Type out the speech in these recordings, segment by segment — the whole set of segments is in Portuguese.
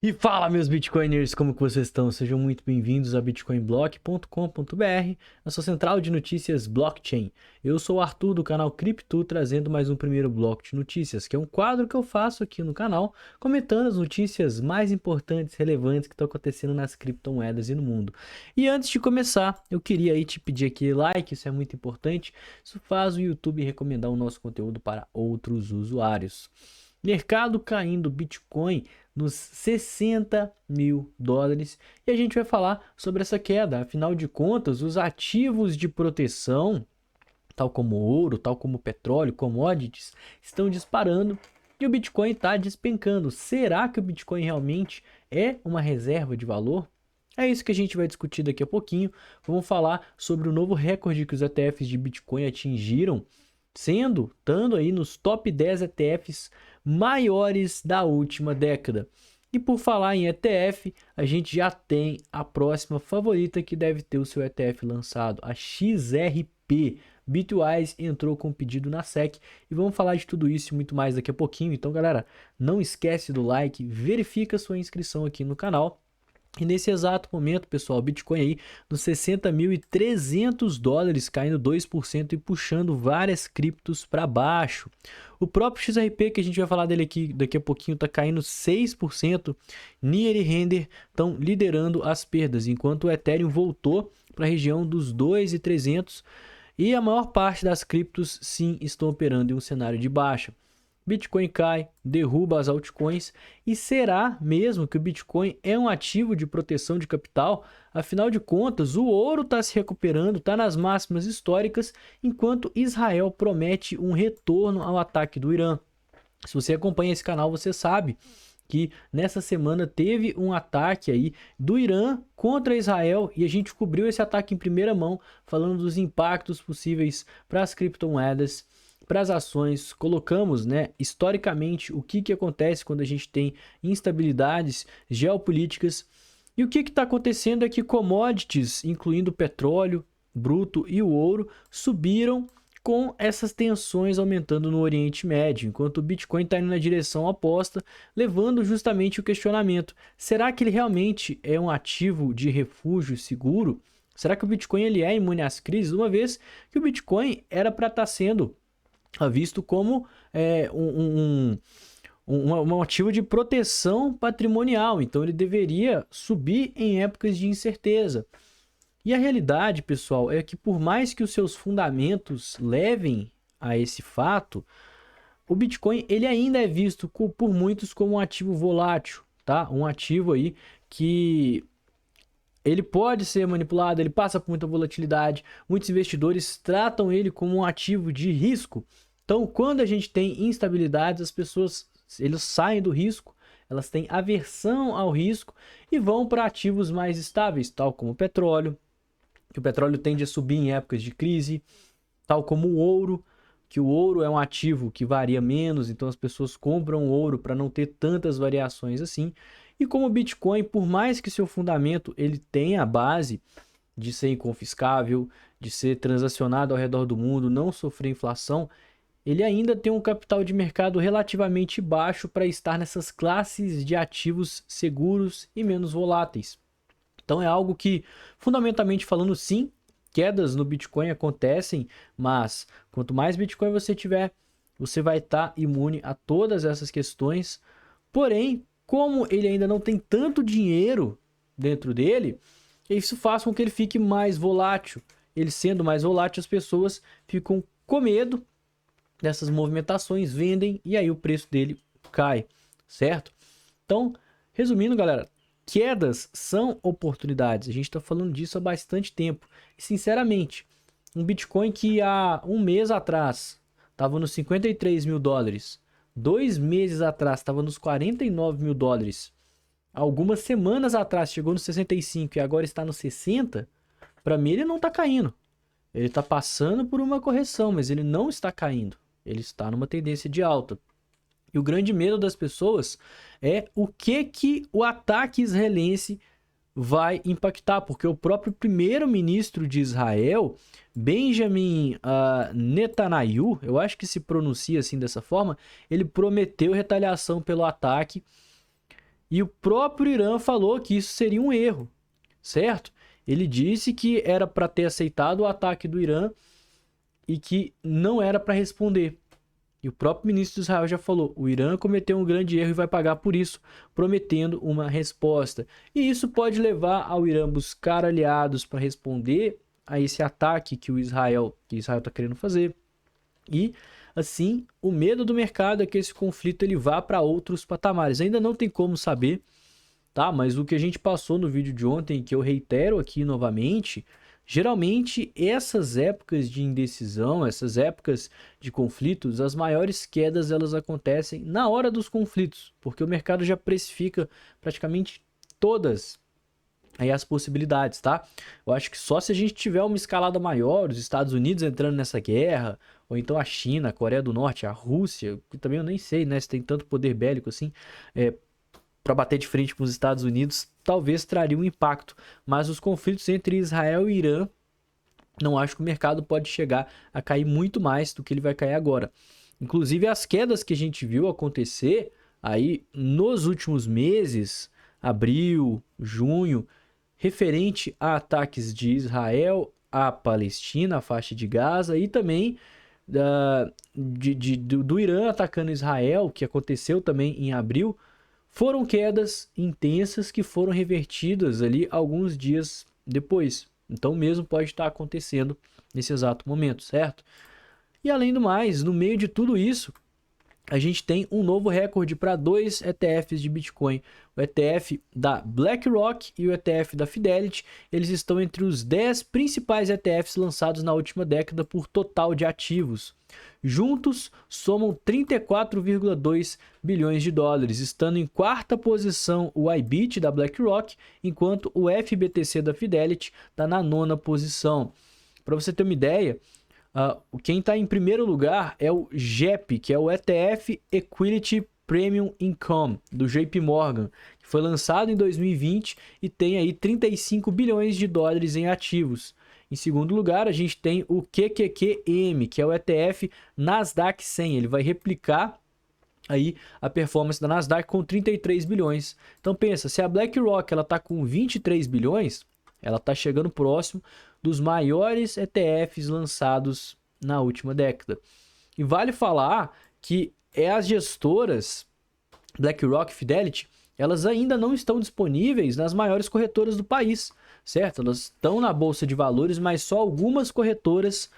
E fala, meus Bitcoiners, como que vocês estão? Sejam muito bem-vindos a bitcoinblock.com.br, a sua central de notícias blockchain. Eu sou o Arthur do canal Cripto, trazendo mais um primeiro bloco de notícias, que é um quadro que eu faço aqui no canal, comentando as notícias mais importantes, relevantes que estão acontecendo nas criptomoedas e no mundo. E antes de começar, eu queria aí te pedir aquele like, isso é muito importante, isso faz o YouTube recomendar o nosso conteúdo para outros usuários. Mercado caindo, Bitcoin nos 60 mil dólares. E a gente vai falar sobre essa queda. Afinal de contas, os ativos de proteção, tal como ouro, tal como petróleo, commodities, estão disparando e o Bitcoin está despencando. Será que o Bitcoin realmente é uma reserva de valor? É isso que a gente vai discutir daqui a pouquinho. Vamos falar sobre o novo recorde que os ETFs de Bitcoin atingiram, estando aí nos top 10 ETFs maiores da última década. E por falar em ETF, a gente já tem a próxima favorita que deve ter o seu ETF lançado, a XRP. Bitwise entrou com pedido na SEC e vamos falar de tudo isso e muito mais daqui a pouquinho. Então, galera, não esquece do like, verifica sua inscrição aqui no canal. E nesse exato momento, pessoal, o Bitcoin aí nos 60.300 dólares, caindo 2% e puxando várias criptos para baixo. O próprio XRP, que a gente vai falar dele aqui daqui a pouquinho, está caindo 6%. Nier e Render estão liderando as perdas, enquanto o Ethereum voltou para a região dos 2.300 e a maior parte das criptos sim estão operando em um cenário de baixa. Bitcoin cai, derruba as altcoins. E será mesmo que o Bitcoin é um ativo de proteção de capital? Afinal de contas, o ouro está se recuperando, está nas máximas históricas, enquanto Israel promete um retorno ao ataque do Irã. Se você acompanha esse canal, você sabe que nessa semana teve um ataque aí do Irã contra Israel e a gente cobriu esse ataque em primeira mão, falando dos impactos possíveis para as criptomoedas, para as ações. Colocamos, né, historicamente o que acontece quando a gente tem instabilidades geopolíticas. E o que está acontecendo é que commodities, incluindo o petróleo bruto e o ouro, subiram com essas tensões aumentando no Oriente Médio, enquanto o Bitcoin está indo na direção oposta, levando justamente o questionamento: será que ele realmente é um ativo de refúgio seguro? Será que o Bitcoin ele é imune às crises, uma vez que o Bitcoin era para estar sendo visto como um ativo de proteção patrimonial, então ele deveria subir em épocas de incerteza. E a realidade, pessoal, é que por mais que os seus fundamentos levem a esse fato, o Bitcoin ele ainda é visto por muitos como um ativo volátil, tá? Um ativo aí que ele pode ser manipulado, ele passa por muita volatilidade. Muitos investidores tratam ele como um ativo de risco. Então, quando a gente tem instabilidades, as pessoas eles saem do risco, elas têm aversão ao risco e vão para ativos mais estáveis, tal como o petróleo, que o petróleo tende a subir em épocas de crise, tal como o ouro, que o ouro é um ativo que varia menos, então as pessoas compram ouro para não ter tantas variações assim. E como o Bitcoin, por mais que seu fundamento ele tenha a base de ser inconfiscável, de ser transacionado ao redor do mundo, não sofrer inflação, ele ainda tem um capital de mercado relativamente baixo para estar nessas classes de ativos seguros e menos voláteis. Então é algo que, fundamentalmente falando, sim, quedas no Bitcoin acontecem, mas quanto mais Bitcoin você tiver, você vai estar imune a todas essas questões. Porém, como ele ainda não tem tanto dinheiro dentro dele, isso faz com que ele fique mais volátil. Ele sendo mais volátil, as pessoas ficam com medo dessas movimentações, vendem e aí o preço dele cai, certo? Então, resumindo, galera, quedas são oportunidades. A gente está falando disso há bastante tempo. E, sinceramente, um Bitcoin que há um mês atrás estava nos 53 mil dólares, 2 meses atrás estava nos 49 mil dólares, algumas semanas atrás chegou nos 65 e agora está nos 60, para mim ele não está caindo. Ele está passando por uma correção, mas ele não está caindo. Ele está numa tendência de alta. E o grande medo das pessoas é o que o ataque israelense vai impactar, porque o próprio primeiro-ministro de Israel, Benjamin Netanyahu, eu acho que se pronuncia assim dessa forma, ele prometeu retaliação pelo ataque. E o próprio Irã falou que isso seria um erro, certo? Ele disse que era para ter aceitado o ataque do Irã e que não era para responder. E o próprio ministro de Israel já falou: o Irã cometeu um grande erro e vai pagar por isso, prometendo uma resposta. E isso pode levar ao Irã buscar aliados para responder a esse ataque que Israel está querendo fazer. E assim, o medo do mercado é que esse conflito ele vá para outros patamares. Ainda não tem como saber, tá? Mas o que a gente passou no vídeo de ontem, que eu reitero aqui novamente, geralmente essas épocas de indecisão, essas épocas de conflitos, as maiores quedas elas acontecem na hora dos conflitos, porque o mercado já precifica praticamente todas aí as possibilidades, tá? Eu acho que só se a gente tiver uma escalada maior, os Estados Unidos entrando nessa guerra, ou então a China, a Coreia do Norte, a Rússia, que também eu nem sei, né, se tem tanto poder bélico assim, para bater de frente com os Estados Unidos, talvez traria um impacto. Mas os conflitos entre Israel e Irã, não acho que o mercado pode chegar a cair muito mais do que ele vai cair agora. Inclusive as quedas que a gente viu acontecer aí nos últimos meses, abril, junho, referente a ataques de Israel à Palestina, a faixa de Gaza, e também do Irã atacando Israel, que aconteceu também em abril, foram quedas intensas que foram revertidas ali alguns dias depois. Então, mesmo pode estar acontecendo nesse exato momento, certo? E além do mais, no meio de tudo isso, a gente tem um novo recorde para dois ETFs de Bitcoin. O ETF da BlackRock e o ETF da Fidelity. Eles estão entre os 10 principais ETFs lançados na última década por total de ativos. Juntos, somam 34,2 bilhões de dólares, estando em quarta posição o IBIT da BlackRock, enquanto o FBTC da Fidelity está na nona posição. Para você ter uma ideia, quem está em primeiro lugar é o GEP, que é o ETF Equity Premium Income, do JP Morgan, que foi lançado em 2020 e tem aí 35 bilhões de dólares em ativos. Em segundo lugar, a gente tem o QQQM, que é o ETF Nasdaq 100. Ele vai replicar aí a performance da Nasdaq com 33 bilhões. Então pensa, se a BlackRock ela está com 23 bilhões, ela está chegando próximo dos maiores ETFs lançados na última década. E vale falar que as gestoras BlackRock e Fidelity, elas ainda não estão disponíveis nas maiores corretoras do país, certo? Elas estão na Bolsa de Valores, mas só algumas corretoras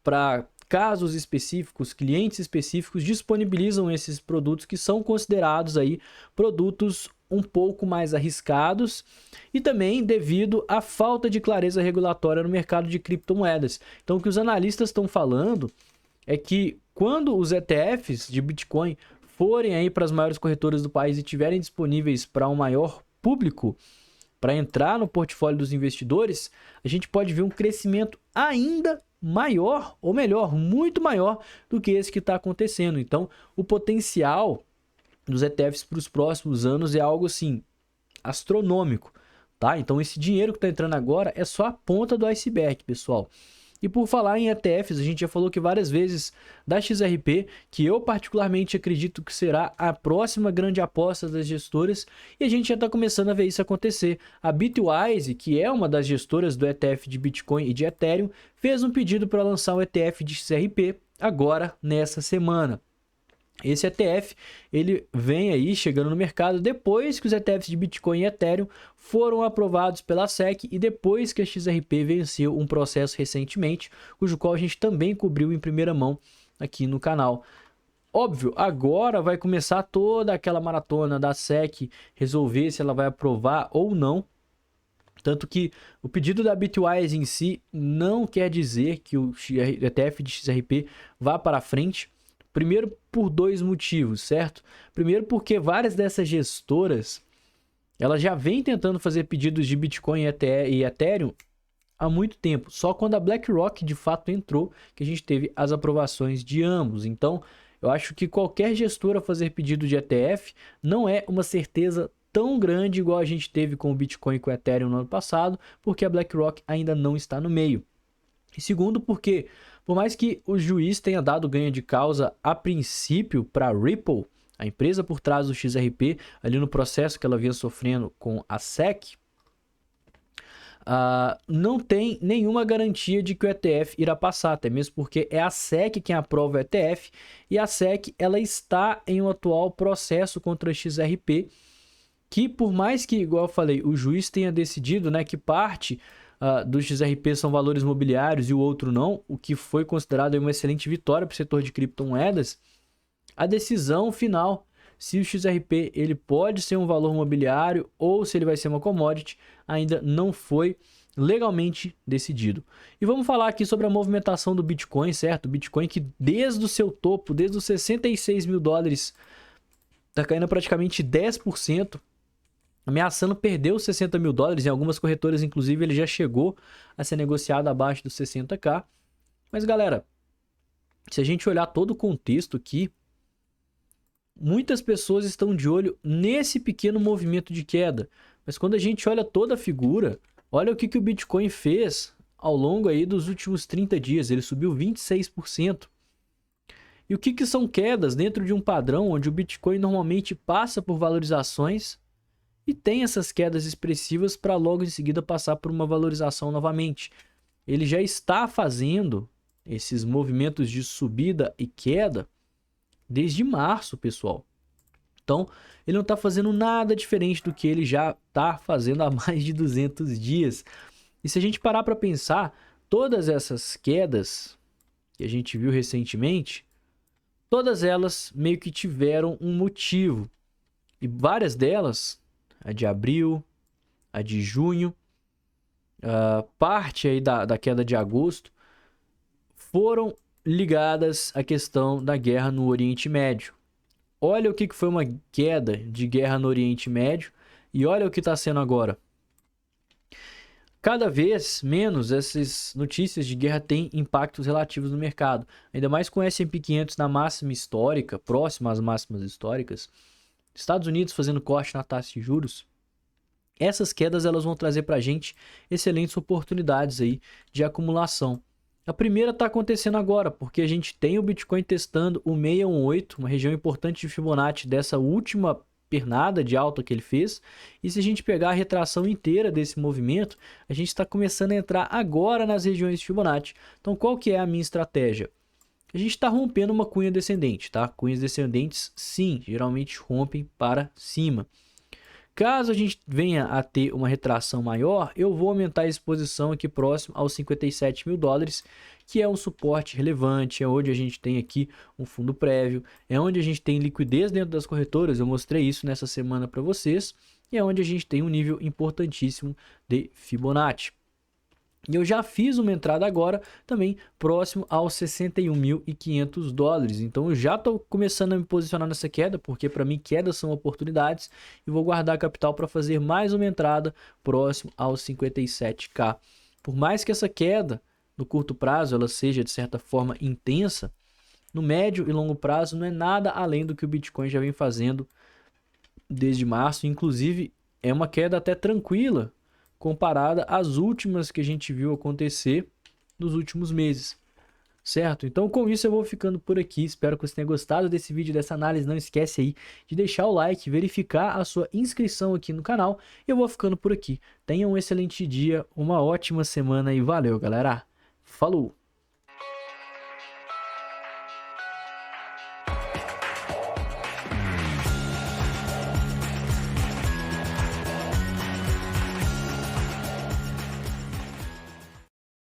para casos específicos, clientes específicos, disponibilizam esses produtos que são considerados aí produtos um pouco mais arriscados e também devido à falta de clareza regulatória no mercado de criptomoedas. Então, o que os analistas estão falando é que quando os ETFs de Bitcoin forem aí para as maiores corretoras do país e tiverem disponíveis para um maior público, para entrar no portfólio dos investidores, a gente pode ver um crescimento ainda maior, ou melhor, muito maior do que esse que está acontecendo. Então, o potencial dos ETFs para os próximos anos é algo assim astronômico, tá? Então esse dinheiro que está entrando agora é só a ponta do iceberg, pessoal. E por falar em ETFs, a gente já falou que várias vezes da XRP, que eu particularmente acredito que será a próxima grande aposta das gestoras, e a gente já está começando a ver isso acontecer. A Bitwise, que é uma das gestoras do ETF de Bitcoin e de Ethereum, fez um pedido para lançar um ETF de XRP agora nessa semana. Esse ETF, ele vem aí chegando no mercado depois que os ETFs de Bitcoin e Ethereum foram aprovados pela SEC e depois que a XRP venceu um processo recentemente, cujo qual a gente também cobriu em primeira mão aqui no canal. Óbvio, agora vai começar toda aquela maratona da SEC resolver se ela vai aprovar ou não. Tanto que o pedido da Bitwise em si não quer dizer que o ETF de XRP vá para frente. Primeiro, por dois motivos, certo? Primeiro, porque várias dessas gestoras, elas já vêm tentando fazer pedidos de Bitcoin e Ethereum há muito tempo. Só quando a BlackRock de fato entrou que a gente teve as aprovações de ambos. Então, eu acho que qualquer gestora fazer pedido de ETF não é uma certeza tão grande igual a gente teve com o Bitcoin e com o Ethereum no ano passado, porque a BlackRock ainda não está no meio. E segundo, porque por mais que o juiz tenha dado ganho de causa a princípio para Ripple, A empresa por trás do XRP, ali no processo que ela vinha sofrendo com a SEC, não tem nenhuma garantia de que o ETF irá passar, até mesmo porque é a SEC quem aprova o ETF e a SEC ela está em um atual processo contra a XRP, que por mais que, igual eu falei, o juiz tenha decidido, né, que parte do XRP são valores imobiliários e o outro não, o que foi considerado uma excelente vitória para o setor de criptomoedas, a decisão final, se o XRP ele pode ser um valor imobiliário ou se ele vai ser uma commodity, ainda não foi legalmente decidido. E vamos falar aqui sobre a movimentação do Bitcoin, certo? O Bitcoin que desde o seu topo, desde os 66 mil dólares, está caindo praticamente 10%, ameaçando perder os 60 mil dólares. Em algumas corretoras, inclusive, ele já chegou a ser negociado abaixo dos 60k. Mas, galera, se a gente olhar todo o contexto aqui, muitas pessoas estão de olho nesse pequeno movimento de queda. Mas quando a gente olha toda a figura, olha o que o Bitcoin fez ao longo aí dos últimos 30 dias. Ele subiu 26%. E o que são quedas dentro de um padrão onde o Bitcoin normalmente passa por valorizações e tem essas quedas expressivas para logo em seguida passar por uma valorização novamente. Ele já está fazendo esses movimentos de subida e queda desde março, pessoal. Então, ele não está fazendo nada diferente do que ele já está fazendo há mais de 200 dias. E se a gente parar para pensar, todas essas quedas que a gente viu recentemente, todas elas meio que tiveram um motivo. E várias delas, a de abril, a de junho, parte aí da queda de agosto, foram ligadas à questão da guerra no Oriente Médio. Olha o que foi uma queda de guerra no Oriente Médio e olha o que está sendo agora. Cada vez menos essas notícias de guerra têm impactos relativos no mercado. Ainda mais com o S&P 500 na máxima histórica, próxima às máximas históricas. Estados Unidos fazendo corte na taxa de juros. Essas quedas elas vão trazer para a gente excelentes oportunidades aí de acumulação. A primeira está acontecendo agora, porque a gente tem o Bitcoin testando o 618, uma região importante de Fibonacci dessa última pernada de alta que ele fez. E se a gente pegar a retração inteira desse movimento, a gente está começando a entrar agora nas regiões de Fibonacci. Então, qual que é a minha estratégia? A gente está rompendo uma cunha descendente, tá? Cunhas descendentes, sim, geralmente rompem para cima. Caso a gente venha a ter uma retração maior, eu vou aumentar a exposição aqui próximo aos 57 mil dólares, que é um suporte relevante, é onde a gente tem aqui um fundo prévio, é onde a gente tem liquidez dentro das corretoras, eu mostrei isso nessa semana para vocês, e é onde a gente tem um nível importantíssimo de Fibonacci. E eu já fiz uma entrada agora também próximo aos 61.500 dólares. Então eu já estou começando a me posicionar nessa queda, porque para mim quedas são oportunidades. E vou guardar capital para fazer mais uma entrada próximo aos 57k. Por mais que essa queda no curto prazo ela seja de certa forma intensa, no médio e longo prazo não é nada além do que o Bitcoin já vem fazendo desde março. Inclusive é uma queda até tranquila, comparada às últimas que a gente viu acontecer nos últimos meses, certo? Então com isso eu vou ficando por aqui, espero que você tenha gostado desse vídeo, dessa análise. Não esquece aí de deixar o like, verificar a sua inscrição aqui no canal. Eu vou ficando por aqui, tenha um excelente dia, uma ótima semana e valeu, galera, falou!